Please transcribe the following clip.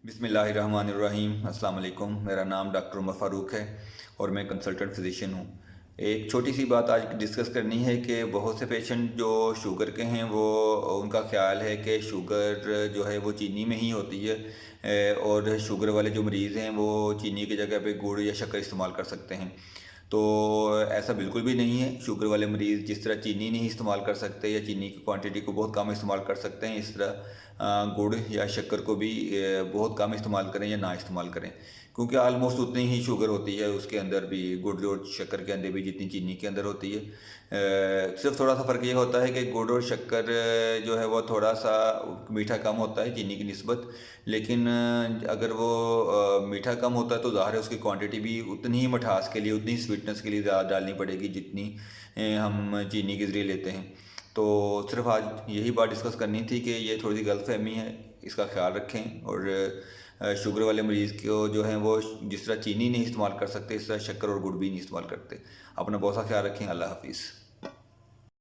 بسم اللہ الرحمن الرحیم۔ السلام علیکم، میرا نام ڈاکٹر عمر فاروق ہے اور میں کنسلٹنٹ فزیشین ہوں۔ ایک چھوٹی سی بات آج ڈسکس کرنی ہے کہ بہت سے پیشنٹ جو شوگر کے ہیں وہ ان کا خیال ہے کہ شوگر جو ہے وہ چینی میں ہی ہوتی ہے، اور شوگر والے جو مریض ہیں وہ چینی کی جگہ پہ گڑ یا شکر استعمال کر سکتے ہیں۔ تو ایسا بالکل بھی نہیں ہے۔ شوگر والے مریض جس طرح چینی نہیں استعمال کر سکتے یا چینی کی کوانٹٹی کو بہت کم استعمال کر سکتے ہیں، اس طرح گڑ یا شکر کو بھی بہت کم استعمال کریں یا نہ استعمال کریں، کیونکہ آلموسٹ اتنی ہی شوگر ہوتی ہے اس کے اندر بھی، گڑ اور شکر کے اندر بھی جتنی چینی کے اندر ہوتی ہے۔ صرف تھوڑا سا فرق یہ ہوتا ہے کہ گڑ اور شکر جو ہے وہ تھوڑا سا میٹھا کم ہوتا ہے چینی کی نسبت، لیکن اگر وہ میٹھا کم ہوتا ہے تو ظاہر ہے اس کی کوانٹٹی بھی اتنی ہی مٹھاس کے لیے، اتنی ہی سویٹنس کے لیے زیادہ ڈالنی پڑے گی جتنی ہم چینی کے ذریعے لیتے ہیں۔ تو صرف آج یہی بات ڈسکس کرنی تھی کہ یہ تھوڑی سی غلط فہمی ہے، اس کا خیال رکھیں، اور شوگر والے مریض کو جو ہیں وہ جس طرح چینی نہیں استعمال کر سکتے اس طرح شکر اور گڑ بھی نہیں استعمال کرتے۔ اپنا بہت سا خیال رکھیں۔ اللہ حافظ۔